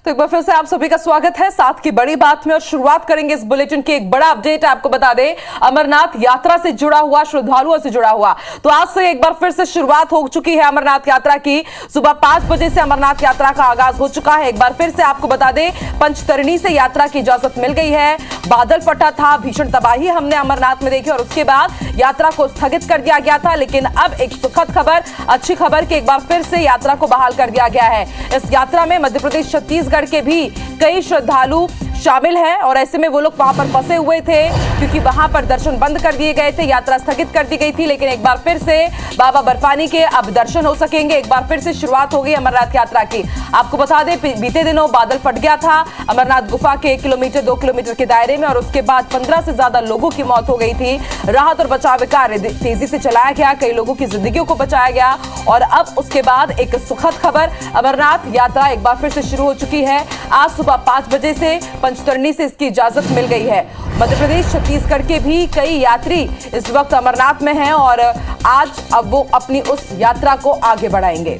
तो एक बार फिर से आप सभी का स्वागत है साथ की बड़ी बात में और शुरुआत करेंगे इस बुलेटिन की एक बड़ा अपडेट आपको बता दें अमरनाथ यात्रा से जुड़ा हुआ, श्रद्धालुओं से जुड़ा हुआ। तो आज से एक बार फिर से शुरुआत हो चुकी है अमरनाथ यात्रा की। सुबह 5 बजे से अमरनाथ यात्रा का आगाज हो चुका है। एक बार फिर से आपको बता दें पंचतरणी से यात्रा की इजाजत मिल गई है। बादल फटा था, भीषण तबाही हमने अमरनाथ में देखी और उसके बाद यात्रा को स्थगित कर दिया गया था। लेकिन अब एक सुखद खबर, अच्छी खबर कि एक बार फिर से यात्रा को बहाल कर दिया गया है। इस यात्रा में मध्य प्रदेश, छत्तीसगढ़ के भी कई श्रद्धालु शामिल हैं और ऐसे में वो लोग वहां पर फंसे हुए थे क्योंकि वहां पर दर्शन बंद कर दिए गए थे, यात्रा स्थगित कर दी गई थी। लेकिन एक बार फिर से बाबा बर्फानी के अब दर्शन हो सकेंगे। एक बार फिर से शुरुआत हो गई अमरनाथ यात्रा की। आपको बता दें बीते दिनों बादल फट गया था अमरनाथ गुफा के 1 किलोमीटर 2 किलोमीटर के दायरे में और उसके बाद 15 से ज्यादा लोगों की मौत हो गई थी। राहत और बचाव कार्य तेजी से चलाया गया, कई लोगों की जिंदगियों को बचाया गया और अब उसके बाद एक सुखद खबर, अमरनाथ यात्रा एक बार फिर से शुरू हो चुकी है। आज सुबह 5 बजे से पंचतरणी से इसकी इजाजत मिल गई है। मध्य प्रदेश, छत्तीसगढ़ के भी कई यात्री इस वक्त अमरनाथ में हैं और आज अब वो अपनी उस यात्रा को आगे बढ़ाएंगे।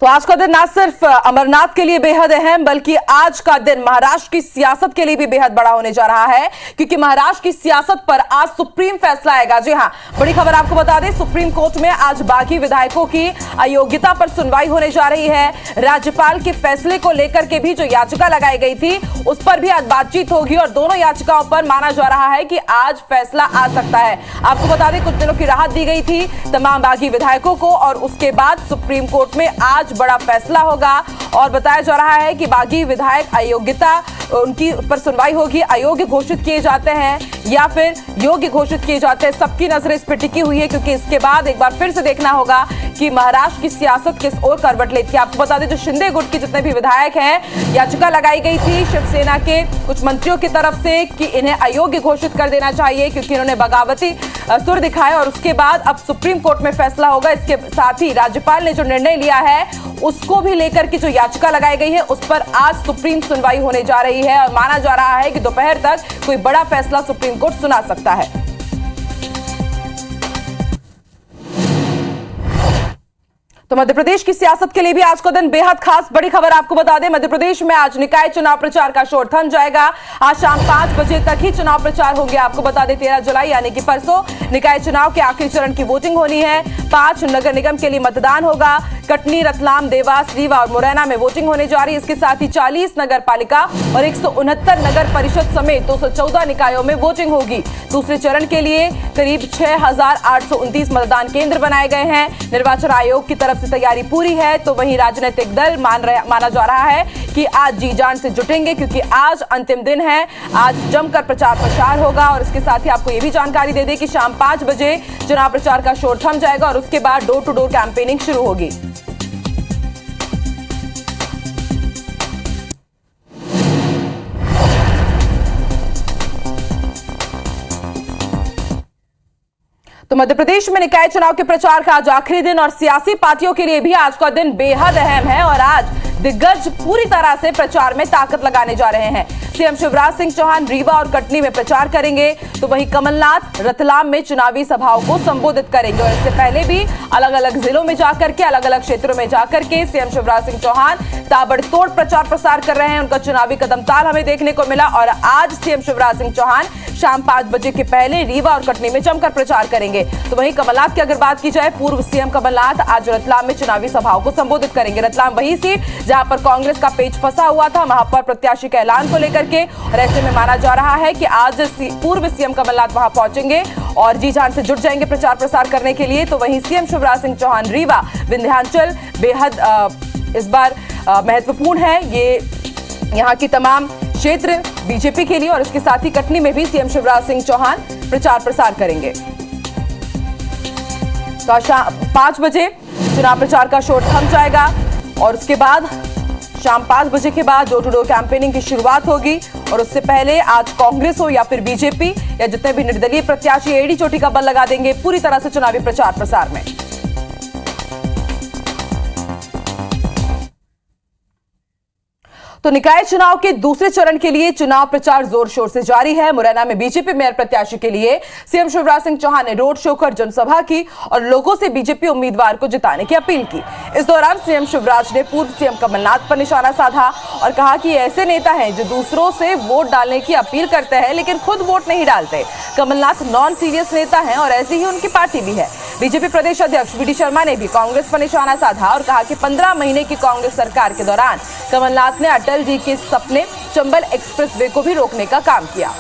तो आज का दिन ना सिर्फ अमरनाथ के लिए बेहद अहम बल्कि आज का दिन महाराष्ट्र की सियासत के लिए भी बेहद बड़ा होने जा रहा है क्योंकि महाराष्ट्र की सियासत पर आज सुप्रीम फैसला आएगा। जी हां, बड़ी खबर आपको बता दें, सुप्रीम कोर्ट में आज बागी विधायकों की अयोग्यता पर सुनवाई होने जा रही है। राज्यपाल के फैसले को लेकर के भी जो याचिका लगाई गई थी उस पर भी आज बातचीत होगी और दोनों याचिकाओं पर माना जा रहा है कि आज फैसला आ सकता है। आपको बता दें कुछ दिनों की राहत दी गई थी तमाम बागी विधायकों को और उसके बाद सुप्रीम कोर्ट में आज बड़ा फैसला होगा और बताया जा रहा है कि बागी विधायक अयोग्यता उनकी पर सुनवाई होगी। अयोग्य घोषित किए जाते हैं या फिर योग्य घोषित किए जाते हैं, सबकी नजर इस पर टिकी हुई है क्योंकि इसके बाद एक बार फिर से देखना होगा कि महाराष्ट्र की सियासत किस ओर करवट लेती है। आपको बता दें जो शिंदे गुट के जितने भी विधायक हैं, याचिका लगाई गई थी शिवसेना के कुछ मंत्रियों की तरफ से कि इन्हें अयोग्य घोषित कर देना चाहिए क्योंकि इन्होंने बगावती सुर दिखाया और उसके बाद अब सुप्रीम कोर्ट में फैसला होगा। इसके साथ ही राज्यपाल ने जो निर्णय लिया है उसको भी लेकर के जो याचिका लगाई गई है उस पर आज सुप्रीम सुनवाई होने जा रही है और माना जा रहा है कि दोपहर तक कोई बड़ा फैसला सुप्रीम कोर्ट सुना सकता है। तो मध्य प्रदेश की सियासत के लिए भी आज का दिन बेहद खास। बड़ी खबर आपको बता दें मध्य प्रदेश में आज निकाय चुनाव प्रचार का शोर थम जाएगा। आज शाम 5 बजे तक ही चुनाव प्रचार होंगे। आपको बता दें 13 जुलाई यानी कि परसों निकाय चुनाव के आखिरी चरण की वोटिंग होनी है। 5 नगर निगम के लिए मतदान होगा। कटनी, रतलाम, देवास, रीवा और मुरैना में वोटिंग होने जा रही है। इसके साथ ही 40 नगर पालिका और 169 नगर परिषद समेत 214 निकायों में वोटिंग होगी। दूसरे चरण के लिए करीब 6,829 मतदान केंद्र बनाए गए हैं। निर्वाचन आयोग की तरफ से तैयारी पूरी है तो वहीं राजनीतिक दल माना जा रहा है कि आज जी जान से जुटेंगे क्योंकि आज अंतिम दिन है। आज जमकर प्रचार प्रसार होगा और इसके साथ ही आपको यह भी जानकारी दे दें कि शाम 5 बजे चुनाव प्रचार का शोर थम जाएगा और उसके बाद डोर टू डोर कैंपेनिंग शुरू होगी। तो मध्य प्रदेश में निकाय चुनाव के प्रचार का आज आखिरी दिन और सियासी पार्टियों के लिए भी आज का दिन बेहद अहम है और आज दिग्गज पूरी तरह से प्रचार में ताकत लगाने जा रहे हैं। सीएम शिवराज सिंह चौहान रीवा और कटनी में प्रचार करेंगे तो वहीं कमलनाथ रतलाम में चुनावी सभाओं को संबोधित करेंगे और इससे पहले भी अलग अलग जिलों में जाकर के, अलग अलग क्षेत्रों में जाकर के सीएम शिवराज सिंह चौहान ताबड़तोड़ प्रचार प्रसार कर रहे हैं। उनका चुनावी कदम ताल हमें देखने को मिला और आज सीएम शिवराज सिंह चौहान शाम 5 बजे के पहले रीवा और कटनी में जमकर प्रचार करेंगे। तो वहीं कमलनाथ की अगर बात की जाए, पूर्व सीएम कमलनाथ आज रतलाम में चुनावी सभाओं को संबोधित करेंगे। रतलाम वही सीट जहां पर कांग्रेस का पेच फंसा हुआ था, वहां पर प्रत्याशी के ऐलान को लेकर के और ऐसे में माना जा रहा है कि आज पूर्व सीएम कमलनाथ वहां पहुंचेंगे और जी जान से जुट जाएंगे प्रचार प्रसार करने के लिए। तो वहीं सीएम शिवराज सिंह चौहान रीवा, विंध्याचल बेहद इस बार महत्वपूर्ण है। ये यहाँ की तमाम क्षेत्र बीजेपी के लिए और इसके साथ ही कटनी में भी सीएम शिवराज सिंह चौहान प्रचार प्रसार करेंगे। तो शाम 5 बजे चुनाव प्रचार का शोर थम जाएगा और उसके बाद शाम 5 बजे के बाद डोर टू डोर कैंपेनिंग की शुरुआत होगी और उससे पहले आज कांग्रेस हो या फिर बीजेपी या जितने भी निर्दलीय प्रत्याशी एड़ी चोटी का बल लगा देंगे पूरी तरह से चुनावी प्रचार प्रसार में। तो निकाय चुनाव के दूसरे चरण के लिए चुनाव प्रचार जोर शोर से जारी है। मुरैना में बीजेपी मेयर प्रत्याशी के लिए सीएम शिवराज सिंह चौहान ने रोड शो कर जनसभा की और लोगों से बीजेपी उम्मीदवार को जिताने की अपील की। इस दौरान सीएम शिवराज ने पूर्व सीएम कमलनाथ पर निशाना साधा और कहा कि ऐसे नेता हैं जो दूसरों से वोट डालने की अपील करते हैं लेकिन खुद वोट नहीं डालते। कमलनाथ नॉन सीरियस नेता हैं और ऐसी ही उनकी पार्टी भी है। बीजेपी प्रदेश अध्यक्ष वी डी शर्मा ने भी कांग्रेस पर निशाना साधा और कहा कि 15 महीने की कांग्रेस सरकार के दौरान कमलनाथ ने अटल जी के सपने चंबल एक्सप्रेसवे को भी रोकने का काम किया।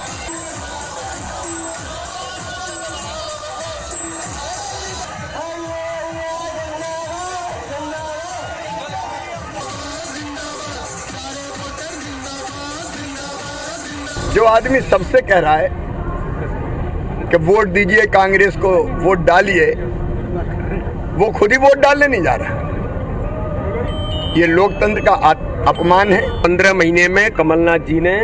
जो आदमी सबसे कह रहा है कि वोट दीजिए कांग्रेस को, वोट डालिए, वो खुद ही वोट डालने नहीं जा रहा। ये लोकतंत्र का अपमान है। 15 महीने में कमलनाथ जी ने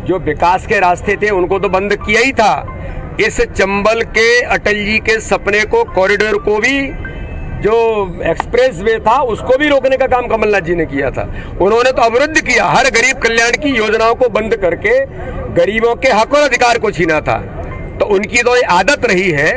जो विकास के रास्ते थे उनको तो बंद किया ही था। इस चंबल के अटल जी के सपने को, कॉरिडोर को भी, जो एक्सप्रेस वे था उसको भी रोकने का काम कमलनाथ जी ने किया था। उन्होंने तो अवरुद्ध किया, हर गरीब कल्याण की योजनाओं को बंद करके गरीबों के हक और अधिकार को छीना था। तो उनकी तो ये आदत रही है।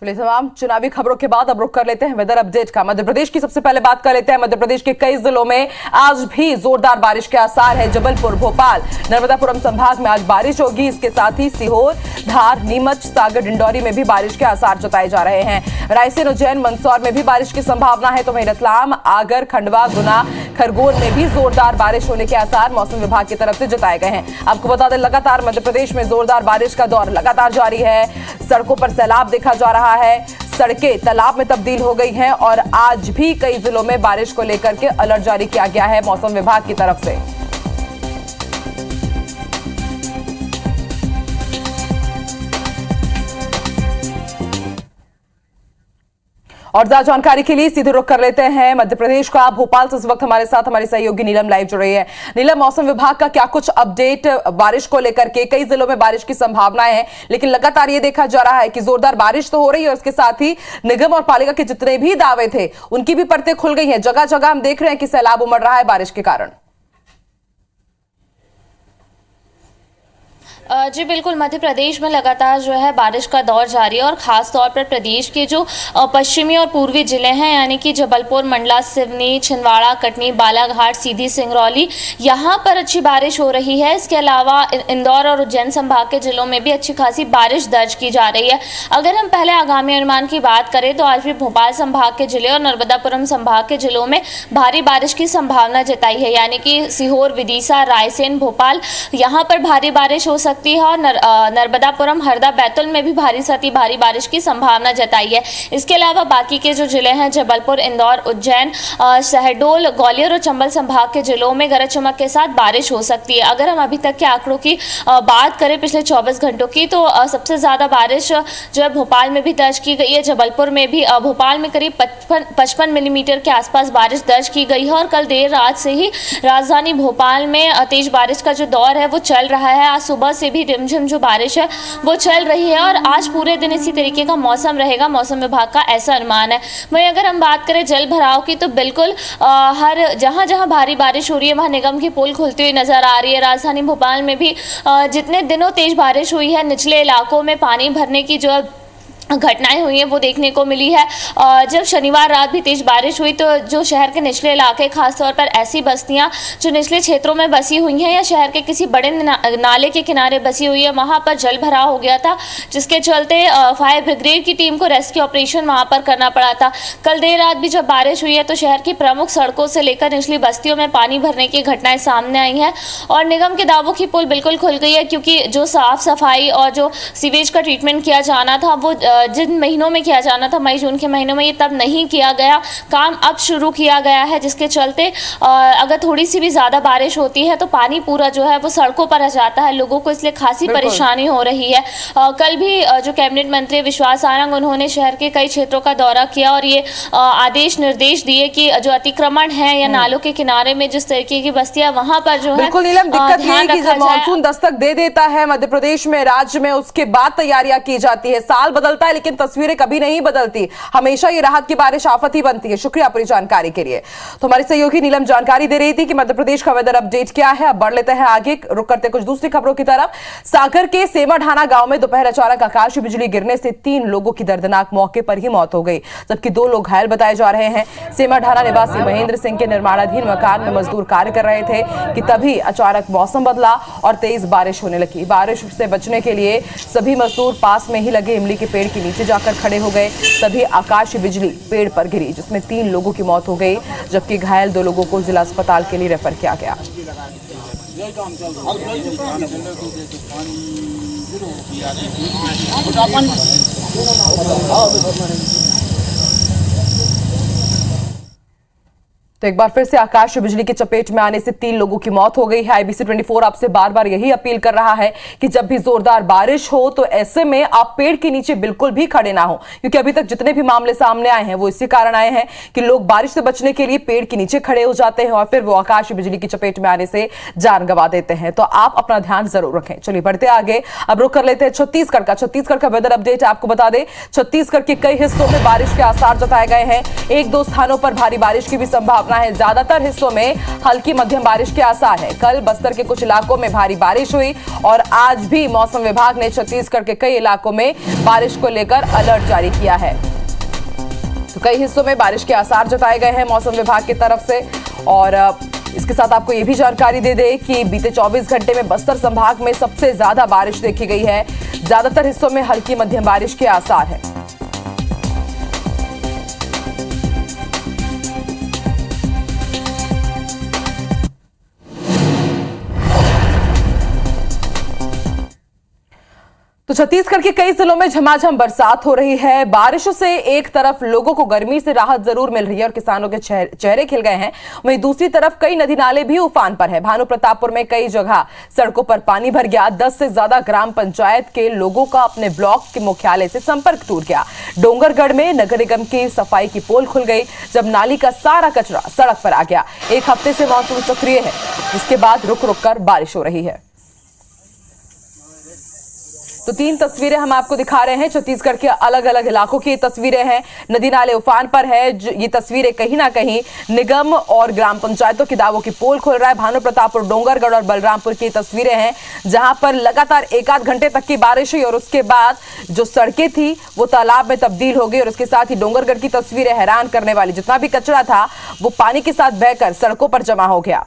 चलिए, तमाम चुनावी खबरों के बाद अब रुख कर लेते हैं वेदर अपडेट का। मध्य प्रदेश की सबसे पहले बात कर लेते हैं। मध्य प्रदेश के कई जिलों में आज भी जोरदार बारिश के आसार है। जबलपुर, भोपाल, नर्मदापुरम संभाग में आज बारिश होगी। इसके साथ ही सीहोर, धार, नीमच, सागर, डिंडौरी में भी बारिश के आसार जताए जा रहे हैं। रायसेन, उज्जैन, मंदसौर में भी बारिश की संभावना है। तो वहीं रतलाम, आगर, खंडवा, गुना, खरगोन में भी जोरदार बारिश होने के आसार मौसम विभाग की तरफ से जताए गए हैं। आपको बता दें, लगातार मध्य प्रदेश में जोरदार बारिश का दौर लगातार जारी है। सड़कों पर सैलाब देखा जा रहा है, सड़कें तालाब में तब्दील हो गई हैं और आज भी कई जिलों में बारिश को लेकर के अलर्ट जारी किया गया है मौसम विभाग की तरफ से। और ज्यादा जानकारी के लिए सीधे रुख कर लेते हैं मध्य प्रदेश का। भोपाल से इस वक्त हमारे साथ हमारी सहयोगी नीलम लाइव जुड़ रही है। नीलम, मौसम विभाग का क्या कुछ अपडेट बारिश को लेकर के? कई जिलों में बारिश की संभावनाएं हैं लेकिन लगातार ये देखा जा रहा है कि जोरदार बारिश तो हो रही है और इसके साथ ही निगम और पालिका के जितने भी दावे थे उनकी भी परतें खुल गई हैं। जगह जगह हम देख रहे हैं कि सैलाब उमड़ रहा है बारिश के कारण। जी बिल्कुल, मध्य प्रदेश में लगातार जो है बारिश का दौर जारी है और ख़ास तौर पर प्रदेश के जो पश्चिमी और पूर्वी ज़िले हैं यानी कि जबलपुर, मंडला, सिवनी, छिंदवाड़ा, कटनी, बालाघाट, सीधी, सिंगरौली, यहाँ पर अच्छी बारिश हो रही है। इसके अलावा इंदौर और उज्जैन संभाग के ज़िलों में भी अच्छी खासी बारिश दर्ज की जा रही है। अगर हम पहले आगामी अनुमान की बात करें तो आज भी भोपाल संभाग के ज़िले और नर्मदापुरम संभाग के ज़िलों में भारी बारिश की संभावना जताई है, यानी कि सीहोर, विदिशा, रायसेन, भोपाल, यहाँ पर भारी बारिश हो सकती है और नर्मदापुरम, हरदा, बैतूल में भी भारी बारिश की संभावना जताई है। इसके अलावा बाकी के जो जिले हैं जबलपुर, इंदौर, उज्जैन, शहडोल, ग्वालियर और चंबल संभाग के जिलों में गरज चमक के साथ बारिश हो सकती है। अगर हम अभी तक के आंकड़ों की बात करें पिछले 24 घंटों की, तो सबसे ज़्यादा बारिश जो है भोपाल में भी दर्ज की गई है। जबलपुर में भी, भोपाल में करीब 55 मिलीमीटर के आसपास बारिश दर्ज की गई है और कल देर रात से ही राजधानी भोपाल में तेज बारिश का जो दौर है वो चल रहा है। आज सुबह से भी रिमझिम जो बारिश है वो चल रही है और आज पूरे दिन इसी तरीके का मौसम रहेगा, मौसम विभाग का ऐसा अनुमान है। वहीं अगर हम बात करें जल भराव की, तो बिल्कुल हर जहां भारी बारिश हो रही है वहां निगम की पुल खुलती हुई नजर आ रही है। राजधानी भोपाल में भी जितने दिनों तेज बारिश हुई है, निचले इलाकों में पानी भरने की जो घटनाएं हुई हैं वो देखने को मिली है। जब शनिवार रात भी तेज बारिश हुई तो जो शहर के निचले इलाके, खासतौर पर ऐसी बस्तियां जो निचले क्षेत्रों में बसी हुई हैं या शहर के किसी बड़े नाले के किनारे बसी हुई है, वहां पर जल भराव हो गया था, जिसके चलते फायर ब्रिगेड की टीम को रेस्क्यू ऑपरेशन वहां पर करना पड़ा था। कल देर रात भी जब बारिश हुई है तो शहर की प्रमुख सड़कों से लेकर निचली बस्तियों में पानी भरने की घटनाएं सामने आई हैं और निगम के दावों की पुल बिल्कुल खुल गई है, क्योंकि जो साफ सफाई और जो सीवेज का ट्रीटमेंट किया जाना था वो जिन महीनों में किया जाना था, मई जून के महीनों में, ये तब नहीं किया गया। काम अब शुरू किया गया है, जिसके चलते अगर थोड़ी सी भी ज़्यादा बारिश होती है तो पानी पूरा जो है वो सड़कों पर आ जाता है। लोगों को इसलिए खासी परेशानी हो रही है। कल भी जो कैबिनेट मंत्री विश्वास सारंग, उन्होंने शहर के कई क्षेत्रों का दौरा किया और ये आदेश निर्देश दिए कि जो अतिक्रमण है या नालों के किनारे में जिस तरीके की बस्तियां, वहां पर जो है ध्यान रखा जाए। मानसून दस्तक दे देता है मध्य प्रदेश में, राज्य में, उसके बाद तैयारियां की जाती है। साल बदलता है, लेकिन तस्वीरें कभी नहीं बदलती। हमेशा ये राहत की बारिश आफत ही बनती है। शुक्रिया पूरी जानकारी के लिए। तो हमारी सहयोगी नीलम जानकारी दे रही थी कि मध्य प्रदेश का वेदर अपडेट क्या है। अब बढ़ लेते हैं आगे, रुक करते कुछ दूसरी खबरों की तरफ। सागर के सेमाढाना गांव में दोपहर अचानक आकाशीय बिजली गिरने से 3 लोगों की दर्दनाक मौके पर ही मौत हो गई, जबकि 2 लोग घायल बताए जा रहे हैं। सेमाढाना निवासी महेंद्र सिंह के निर्माणाधीन मकान में मजदूर कार्य कर रहे थे कि तभी अचानक मौसम बदला और तेज बारिश होने लगी। बारिश से बचने के लिए सभी मजदूर पास में ही लगे इमली के पेड़ के नीचे जाकर खड़े हो गए। तभी आकाशीय बिजली पेड़ पर गिरी, जिसमें 3 लोगों की मौत हो गई, जबकि घायल 2 लोगों को जिला अस्पताल के लिए रेफर किया गया। तो एक बार फिर से आकाशीय बिजली की चपेट में आने से 3 लोगों की मौत हो गई है। IBC 24 आपसे बार बार यही अपील कर रहा है कि जब भी जोरदार बारिश हो तो ऐसे में आप पेड़ के नीचे बिल्कुल भी खड़े ना हो, क्योंकि अभी तक जितने भी मामले सामने आए हैं वो इसी कारण आए हैं कि लोग बारिश से बचने के लिए पेड़ के नीचे खड़े हो जाते हैं और फिर वो आकाशीय बिजली की चपेट में आने से जान गंवा देते हैं। तो आप अपना ध्यान जरूर रखें। चलिए बढ़ते आगे, अब रुक कर लेते हैं छत्तीसगढ़ का। छत्तीसगढ़ का वेदर अपडेट आपको बता दें, छत्तीसगढ़ के कई हिस्सों में बारिश के आसार जताए गए हैं। 1-2 स्थानों पर भारी बारिश की भी संभावना है। ज्यादातर हिस्सों में हल्की मध्यम बारिश के आसार है। कल बस्तर के कुछ इलाकों में भारी बारिश हुई और आज भी मौसम विभाग ने छत्तीसगढ़ के कई इलाकों में बारिश को लेकर अलर्ट जारी किया है। तो कई हिस्सों में बारिश के आसार जताए गए हैं मौसम विभाग की तरफ से। और इसके साथ आपको यह भी जानकारी दे दें कि बीते 24 घंटे में बस्तर संभाग में सबसे ज्यादा बारिश देखी गई है। ज्यादातर हिस्सों में हल्की मध्यम बारिश के आसार है। तो छत्तीसगढ़ के कई जिलों में झमाझम बरसात हो रही है। बारिशों से एक तरफ लोगों को गर्मी से राहत जरूर मिल रही है और किसानों के चेहरे खिल गए हैं, वहीं दूसरी तरफ कई नदी नाले भी उफान पर है। भानु प्रतापपुर में कई जगह सड़कों पर पानी भर गया। 10 से ज्यादा ग्राम पंचायत के लोगों का अपने ब्लॉक के मुख्यालय से संपर्क टूट गया। डोंगरगढ़ में नगर निगम की सफाई की पोल खुल गई, जब नाली का सारा कचरा सड़क पर आ गया। 1 हफ्ते से मानसून सक्रिय है, जिसके बाद रुक रुक कर बारिश हो रही है। तो 3 तस्वीरें हम आपको दिखा रहे हैं, छत्तीसगढ़ के अलग अलग इलाकों की तस्वीरें हैं। नदी नाले उफान पर है। ये तस्वीरें कहीं ना कहीं निगम और ग्राम पंचायतों के दावों की पोल खोल रहा है। भानु प्रतापपुर, डोंगरगढ़ और बलरामपुर की तस्वीरें हैं, जहां पर लगातार 1-8 घंटे तक की बारिश हुई और उसके बाद जो सड़कें थी वो तालाब में तब्दील हो गई। और उसके साथ ही डोंगरगढ़ की तस्वीरें हैरान करने वाली, जितना भी कचरा था वो पानी के साथ बहकर सड़कों पर जमा हो गया।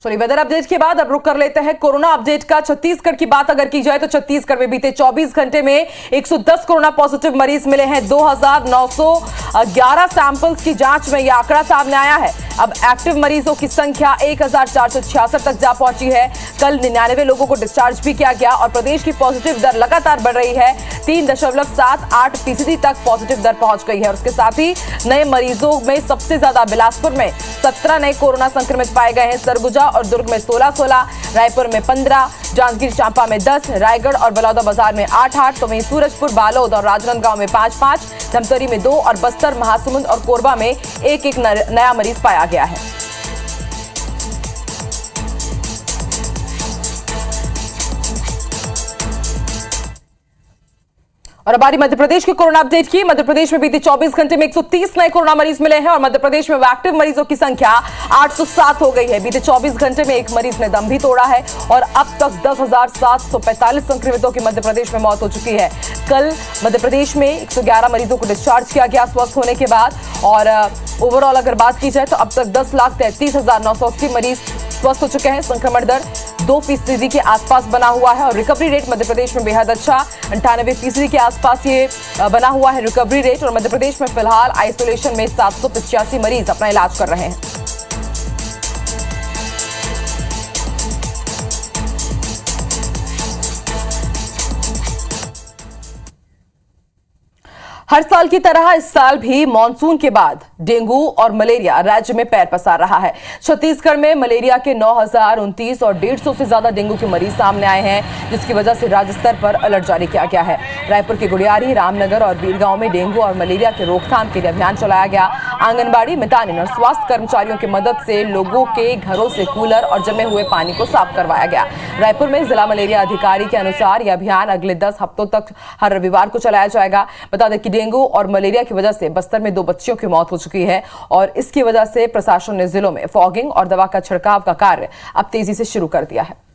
सॉरी, वेदर अपडेट के बाद अब रुक कर लेते हैं कोरोना अपडेट का। छत्तीसगढ़ की बात अगर की जाए तो छत्तीसगढ़ में बीते 24 घंटे में 110 कोरोना पॉजिटिव मरीज मिले हैं। 2911 सैंपल्स की जांच में यह आंकड़ा सामने आया है। अब एक्टिव मरीजों की संख्या 1466 तक जा पहुंची है। कल 99 लोगों को डिस्चार्ज भी किया गया और प्रदेश की पॉजिटिव दर लगातार बढ़ रही है। 3.78% तक पॉजिटिव दर पहुंच गई है। और उसके साथ ही नए मरीजों में सबसे ज्यादा बिलासपुर में 17 नए कोरोना संक्रमित पाए गए हैं। सरगुजा और दुर्ग में 16-16, रायपुर में 15, जांजगीर चांपा में 10, रायगढ़ और बलौदाबाजार में 8-8, तो वहीं सूरजपुर, बालोद और राजनांदगांव में 5-5, धमतरी में 2 और बस्तर, महासमुंद और कोरबा में 1-1 नया मरीज पाया गया है। और अब बारी मध्य प्रदेश के कोरोना अपडेट की। मध्य प्रदेश में बीते 24 घंटे में 130 नए कोरोना मरीज मिले हैं और मध्य प्रदेश में एक्टिव मरीजों की संख्या 807 हो गई है। बीते 24 घंटे में एक मरीज ने दम भी तोड़ा है और अब तक 10,745 संक्रमितों की मध्य प्रदेश में मौत हो चुकी है। कल मध्य प्रदेश में 111 मरीजों को डिस्चार्ज किया गया स्वस्थ होने के बाद। और ओवरऑल अगर बात की जाए तो अब तक 10,33,980 मरीज स्वस्थ हो चुके हैं। संक्रमण दर 2% के आसपास बना हुआ है और रिकवरी रेट मध्य प्रदेश में बेहद अच्छा 98% के आसपास ये बना हुआ है रिकवरी रेट। और मध्य प्रदेश में फिलहाल आइसोलेशन में 785 मरीज अपना इलाज कर रहे हैं। हर साल की तरह इस साल भी मानसून के बाद डेंगू और मलेरिया राज्य में पैर पसार रहा है। छत्तीसगढ़ में मलेरिया के 9,029 और 150 से ज्यादा डेंगू के मरीज सामने आए हैं, जिसकी वजह से राज्य स्तर पर अलर्ट जारी किया गया है। रायपुर के गुड़ियारी, रामनगर और बीरगांव में डेंगू और मलेरिया के रोकथाम के लिए अभियान चलाया गया। आंगनबाड़ी, मितानिन और स्वास्थ्य कर्मचारियों की मदद से लोगों के घरों से कूलर और जमे हुए पानी को साफ करवाया गया। रायपुर में जिला मलेरिया अधिकारी के अनुसार यह अभियान अगले 10 हफ्तों तक हर रविवार को चलाया जाएगा। बता दें कि डेंगू और मलेरिया की वजह से बस्तर में 2 बच्चियों की मौत हो चुकी है और इसकी वजह से प्रशासन ने जिलों में फॉगिंग और दवा का छिड़काव का कार्य अब तेजी से शुरू कर दिया है।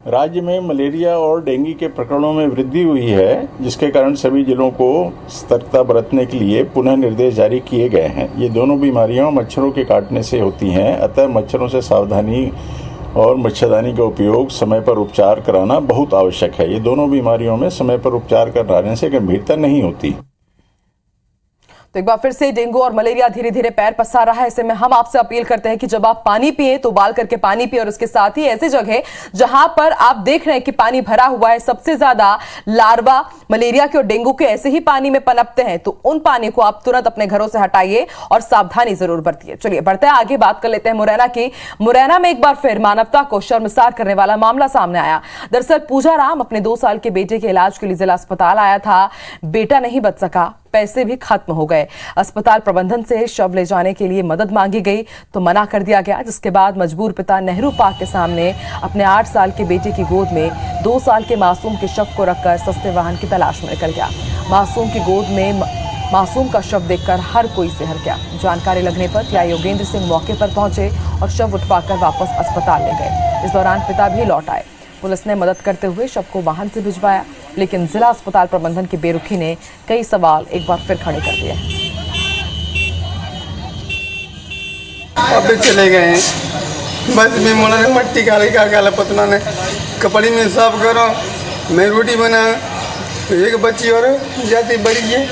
राज्य में मलेरिया और डेंगू के प्रकरणों में वृद्धि हुई है, जिसके कारण सभी जिलों को सतर्कता बरतने के लिए पुनः निर्देश जारी किए गए हैं। ये दोनों बीमारियां मच्छरों के काटने से होती हैं, अतः मच्छरों से सावधानी और मच्छरदानी का उपयोग, समय पर उपचार कराना बहुत आवश्यक है। ये दोनों बीमारियों में समय पर उपचार कराने से गंभीरता नहीं होती। तो एक बार फिर से डेंगू और मलेरिया धीरे धीरे पैर पसार रहा है। ऐसे में हम आपसे अपील करते हैं कि जब आप पानी पिए तो उबाल करके पानी पिए और उसके साथ ही ऐसी जगह जहां पर आप देख रहे हैं कि पानी भरा हुआ है, सबसे ज्यादा लार्वा मलेरिया के और डेंगू के ऐसे ही पानी में पनपते हैं, तो उन पानी को आप तुरंत अपने घरों से हटाइए और सावधानी जरूर बरतिए। चलिए बढ़ते हैं आगे, बात कर लेते हैं मुरैना की। मुरैना में एक बार फिर मानवता को शर्मसार करने वाला मामला सामने आया। दरअसल पूजा राम अपने 2 साल के बेटे के इलाज के लिए जिला अस्पताल आया था। बेटा नहीं बच सका, पैसे भी खत्म हो गए। अस्पताल प्रबंधन से शव ले जाने के लिए मदद मांगी गई तो मना कर दिया गया, जिसके बाद मजबूर पिता नेहरू पार्क के सामने अपने 8 साल के बेटे की गोद में 2 साल के मासूम के शव को रखकर सस्ते वाहन की तलाश में निकल गया। मासूम की गोद में मासूम का शव देखकर हर कोई सिहर गया। जानकारी लगने पर टीआई योगेंद्र सिंह मौके पर पहुंचे और शव उठवाकर वापस अस्पताल ले गए। इस दौरान पिता भी लौट आए। पुलिस ने मदद करते हुए शव को वाहन से भिजवाया, लेकिन जिला अस्पताल प्रबंधन की बेरुखी ने कई सवाल एक बार फिर खड़े कर दिए। अब चले गए हैं, बस में मोला मट्टी काला पतना ने कपड़ी में साफ करो, मैं रोटी बना, एक बच्ची और जाती बड़ी है।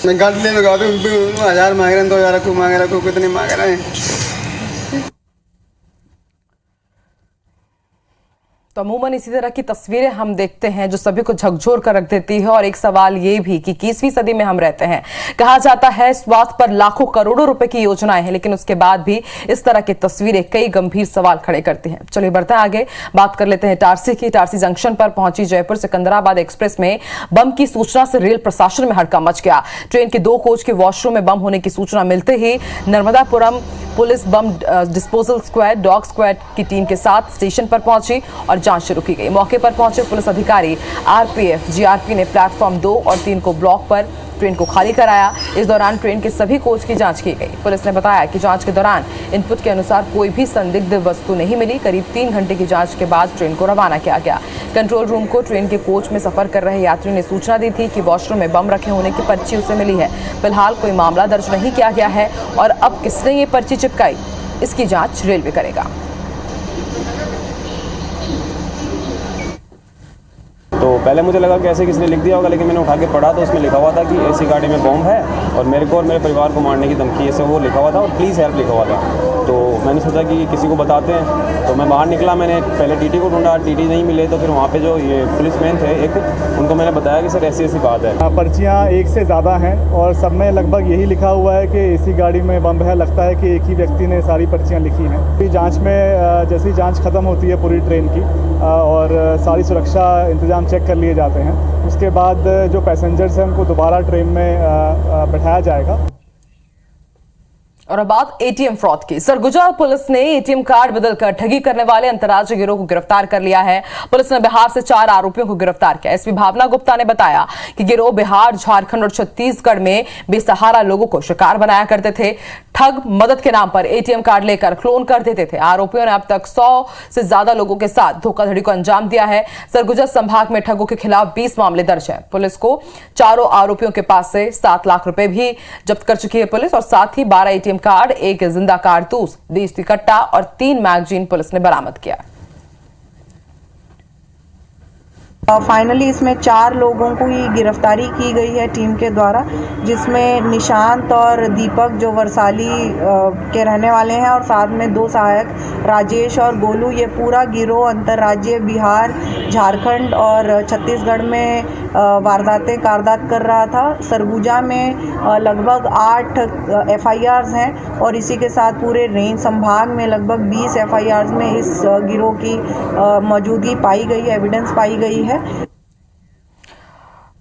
मैं गाड़ी में गा दूँ 1000 मांग रहे हैं, 2000 को मांग रहे हैं, कितने मांग रहे हैं। तो अमूमन इसी तरह की तस्वीरें हम देखते हैं जो सभी को झकझोर कर रख देती है। और एक सवाल ये भी कि 21वीं सदी में हम रहते हैं। कहा जाता है स्वास्थ्य पर लाखों करोड़ों रुपए की योजनाएं हैं, लेकिन उसके बाद भी इस तरह की तस्वीरें कई गंभीर सवाल खड़े करती हैं। चलिए बढ़ते हैं आगे, बात कर लेते हैं टारसी की। टारसी जंक्शन पर पहुंची जयपुर सिकंदराबाद एक्सप्रेस में बम की सूचना से रेल प्रशासन में हड़कंप मच गया। ट्रेन के 2 कोच के वॉशरूम में बम होने की सूचना मिलते ही Narmadapuram police bomb disposal squad, dog squad की टीम के साथ स्टेशन पर पहुंची और जांच शुरू की गई। मौके पर पहुंचे पुलिस अधिकारी आरपीएफ, जीआरपी ने प्लेटफॉर्म 2 और 3 को ब्लॉक पर ट्रेन को खाली कराया। इस दौरान ट्रेन के सभी कोच की जांच की गई। पुलिस ने बताया कि जांच के दौरान इनपुट के अनुसार कोई भी संदिग्ध वस्तु नहीं मिली। करीब 3 घंटे की जांच के बाद ट्रेन को रवाना किया गया। कंट्रोल रूम को ट्रेन के कोच में सफर कर रहे यात्री ने सूचना दी थी कि वॉशरूम में बम रखे होने की पर्ची उसे मिली है। फिलहाल कोई मामला दर्ज नहीं किया गया है और अब किसने ये पर्ची चिपकाई, इसकी जांच रेलवे करेगा। तो पहले मुझे लगा कि ऐसे किसी ने लिख दिया होगा, लेकिन मैंने उठा के पढ़ा तो उसमें लिखा हुआ था कि ऐसी गाड़ी में बम है और मेरे को और मेरे परिवार को मारने की धमकी, ऐसे वो लिखा हुआ था और प्लीज़ हेल्प लिखा हुआ था। तो मैंने सोचा कि किसी को बताते हैं, तो मैं बाहर निकला। मैंने पहले टीटी को ढूंढा, टीटी नहीं मिले, तो फिर वहाँ पे जो ये पुलिसमैन थे एक, उनको मैंने बताया कि सर ऐसी ऐसी बात है। पर्चियाँ 1 से ज़्यादा हैं और सब में लगभग यही लिखा हुआ है कि एसी गाड़ी में बम है। लगता है कि एक ही व्यक्ति ने सारी पर्चियाँ लिखी हैं। जाँच में जैसी जाँच खत्म होती है पूरी ट्रेन की और सारी सुरक्षा इंतजाम चेक कर लिए जाते हैं, उसके बाद जो पैसेंजर्स हैं उनको दोबारा ट्रेन में बैठाया जाएगा। और अब बात एटीएम फ्रॉड की। सरगुजा पुलिस ने एटीएम कार्ड बदलकर ठगी करने वाले अंतर्राज्यीय गिरोह को गिरफ्तार कर लिया है। पुलिस ने बिहार से 4 आरोपियों को गिरफ्तार किया। एसपी भावना गुप्ता ने बताया कि गिरोह बिहार, झारखंड और छत्तीसगढ़ में बेसहारा लोगों को शिकार बनाया करते थे। ठग मदद के नाम पर एटीएम कार्ड लेकर क्लोन कर देते थे। आरोपियों ने अब तक 100 से ज्यादा लोगों के साथ धोखाधड़ी को अंजाम दिया है। सरगुजा संभाग में ठगों के खिलाफ 20 मामले दर्ज है। पुलिस को चारों आरोपियों के पास से 7 लाख रुपए भी जब्त कर चुकी है पुलिस और साथ ही 12 एटीएम कार्ड, 1 जिंदा कारतूस, देसी कट्टा और 3 मैगजीन पुलिस ने बरामद किया। फाइनली इसमें 4 लोगों को ही गिरफ्तारी की गई है टीम के द्वारा, जिसमें निशांत और दीपक जो वरसाली के रहने वाले हैं और साथ में 2 सहायक राजेश और गोलू। ये पूरा गिरोह अंतर्राज्यीय बिहार, झारखंड और छत्तीसगढ़ में वारदातें कारदात कर रहा था। सरगुजा में लगभग 8 FIRs हैं और इसी के साथ पूरे रेंज संभाग में लगभग 20 FIRs में इस गिरोह की मौजूदगी पाई गई है, एविडेंस पाई गई है।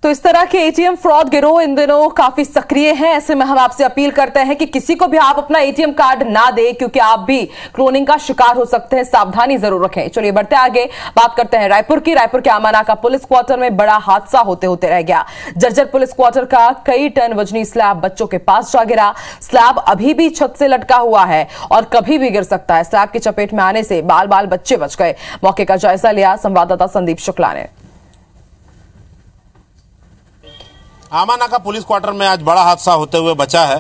तो इस तरह के एटीएम फ्रॉड गिरोह इन दिनों काफी सक्रिय हैं। ऐसे में हम आपसे अपील करते हैं कि किसी को भी आप अपना एटीएम कार्ड ना दें, क्योंकि आप भी क्लोनिंग का शिकार हो सकते हैं। सावधानी जरूर रखें। चलिए बढ़ते आगे, बात करते हैं रायपुर की। रायपुर के आमानाका पुलिस क्वार्टर में बड़ा हादसा होते होते रह गया। जर्जर पुलिस क्वार्टर का कई टन वजनी स्लैब बच्चों के पास जा गिरा। स्लैब अभी भी छत से लटका हुआ है और कभी भी गिर सकता है। स्लैब की चपेट में आने से बाल बाल बच्चे बच गए। मौके का जायजा लिया संवाददाता संदीप शुक्ला ने। आमानाका पुलिस क्वार्टर में आज बड़ा हादसा होते हुए बचा है।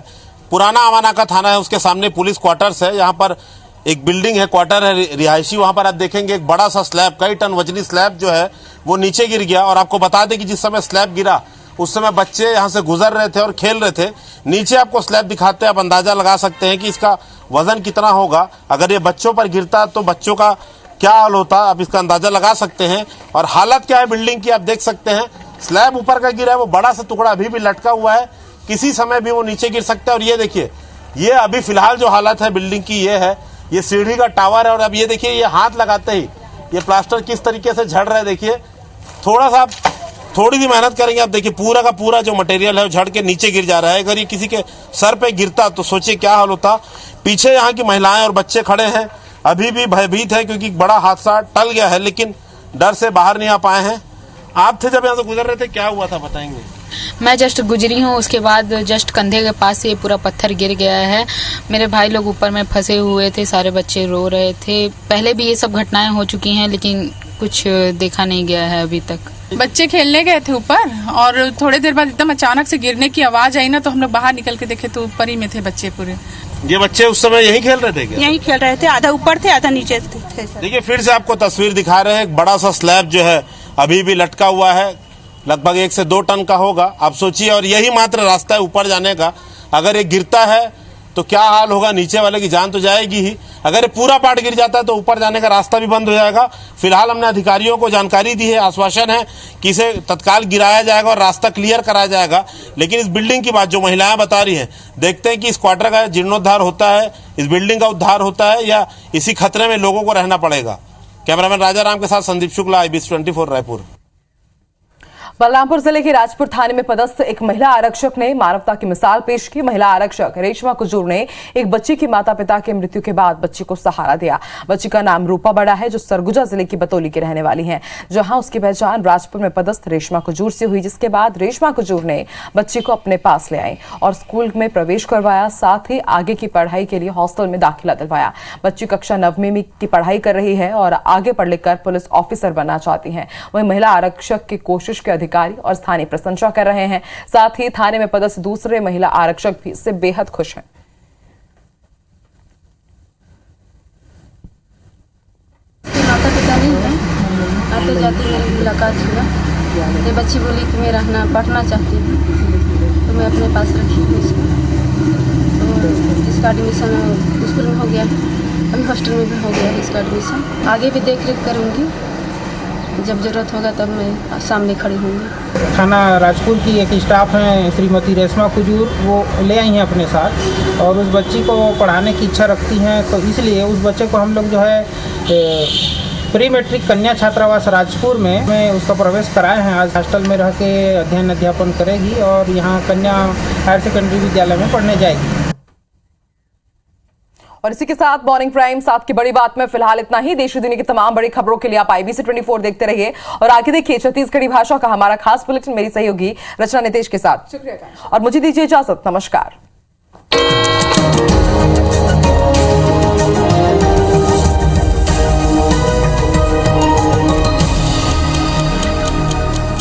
पुराना आमानाका थाना है, उसके सामने पुलिस क्वार्टर्स है। यहाँ पर एक बिल्डिंग है, क्वार्टर है रिहायशी। वहां पर आप देखेंगे एक बड़ा सा स्लैब, कई टन वजनी स्लैब जो है वो नीचे गिर गया। और आपको बता दें कि जिस समय स्लैब गिरा उस समय बच्चे यहाँ से गुजर रहे थे और खेल रहे थे। नीचे आपको स्लैब दिखाते हैं, आप अंदाजा लगा सकते हैं कि इसका वजन कितना होगा। अगर ये बच्चों पर गिरता तो बच्चों का क्या हाल होता, आप इसका अंदाजा लगा सकते हैं। और हालत क्या है बिल्डिंग की आप देख सकते हैं। स्लैब ऊपर का गिरा है, वो बड़ा सा टुकड़ा अभी भी लटका हुआ है, किसी समय भी वो नीचे गिर सकता है। और ये देखिए, ये अभी फिलहाल जो हालत है बिल्डिंग की ये है, ये सीढ़ी का टावर है। और अब ये देखिए, ये हाथ लगाते ही ये प्लास्टर किस तरीके से झड़ रहा है। देखिए थोड़ा सा, थोड़ी सी मेहनत करेंगे, आप देखिए पूरा का पूरा जो मटेरियल है वो झड़ के नीचे गिर जा रहा है। अगर ये किसी के सर पे गिरता तो सोचिए क्या हाल होता। पीछे यहाँ की महिलाएं और बच्चे खड़े हैं, अभी भी भयभीत है, क्योंकि बड़ा हादसा टल गया है लेकिन डर से बाहर नहीं आ पाए हैं। आप थे जब यहाँ से गुजर रहे थे, क्या हुआ था बताएंगे? मैं जस्ट गुजरी हूँ, उसके बाद जस्ट कंधे के पास से पूरा पत्थर गिर गया है। मेरे भाई लोग ऊपर में फंसे हुए थे, सारे बच्चे रो रहे थे। पहले भी ये सब घटनाएं हो चुकी हैं लेकिन कुछ देखा नहीं गया है अभी तक। बच्चे खेलने गए थे ऊपर और थोड़ी देर बाद एकदम अचानक से गिरने की आवाज आई ना, तो हम लोग बाहर निकल के देखे तो ऊपर ही में थे बच्चे पूरे। ये बच्चे उस समय यही खेल रहे थे क्या? यही खेल रहे थे, आधा ऊपर थे आधा नीचे थे। देखिए फिर से आपको तस्वीर दिखा रहे हैं, एक बड़ा सा स्लैब जो है अभी भी लटका हुआ है, लगभग 1 से 2 टन का होगा। आप सोचिए, और यही मात्र रास्ता है ऊपर जाने का। अगर ये गिरता है तो क्या हाल होगा, नीचे वाले की जान तो जाएगी ही। अगर ये पूरा पार्ट गिर जाता है तो ऊपर जाने का रास्ता भी बंद हो जाएगा। फिलहाल हमने अधिकारियों को जानकारी दी है, आश्वासन है कि इसे तत्काल गिराया जाएगा और रास्ता क्लियर कराया जाएगा। लेकिन इस बिल्डिंग की बात जो महिलाएं बता रही हैं, देखते हैं कि इस क्वार्टर का जीर्णोद्धार होता है, इस बिल्डिंग का उद्धार होता है, या इसी खतरे में लोगों को रहना पड़ेगा। कैमरामैन राजा राम के साथ संदीप शुक्ला, IBC 24 रायपुर। बलरामपुर जिले के राजपुर थाने में पदस्थ एक महिला आरक्षक ने मानवता की मिसाल पेश की। महिला आरक्षक रेशमा कुजूर ने एक बच्ची की माता पिता की मृत्यु के बाद बच्ची को सहारा दिया। बच्ची का नाम रूपा बड़ा है, जो सरगुजा जिले की बतौली की रहने वाली है, जहां उसकी पहचान राजपुर में पदस्थ रेशमा कुजूर से हुई। जिसके बाद रेशमा कुजूर ने बच्ची को अपने पास ले आई और स्कूल में प्रवेश करवाया, साथ ही आगे की पढ़ाई के लिए हॉस्टल में दाखिला दिलवाया। बच्ची कक्षा 9वीं की पढ़ाई कर रही है और आगे पढ़ लिखकर पुलिस ऑफिसर बनना चाहती है। वहीं महिला आरक्षक की कोशिश के अधिकारी और स्थानीय प्रशंसा कर रहे हैं। साथ ही थाने में पदस्थ दूसरे महिला आरक्षक भी इससे बेहद खुश हैं। माता पिता नहीं है, आते जाते मेरी मुलाकात हुआ। ये बच्ची बोली कि मैं रहना पढ़ना चाहती हूँ, तो मैं अपने पास रखी हूँ इसको। तो इसका एडमिशन स्कूल में हो गया, अभी हॉस्टल में भी हो गया है इसका एडमिशन। आगे भी देख रेख करूँगी, जब जरूरत होगा तब मैं सामने खड़ी होंगी। थाना राजपुर की एक स्टाफ हैं श्रीमती रेशमा कुजूर, वो ले आई हैं अपने साथ और उस बच्ची को पढ़ाने की इच्छा रखती हैं। तो इसलिए उस बच्चे को हम लोग जो है प्री मैट्रिक कन्या छात्रावास राजपुर में उसका प्रवेश कराए हैं। आज हॉस्टल में रह के अध्ययन अध्यापन करेगी और यहाँ कन्या हायर सेकेंडरी विद्यालय में पढ़ने जाएगी। और इसी के साथ मॉर्निंग प्राइम 7 की बड़ी बात में फिलहाल इतना ही। देश दुनिया की तमाम बड़ी खबरों के लिए आप IBC 24 देखते रहिए और आगे देखिए छत्तीसगढ़ी भाषा का हमारा खास बुलेटिन मेरी सहयोगी रचना नितेश के साथ। और मुझे दीजिए इजाजत, नमस्कार।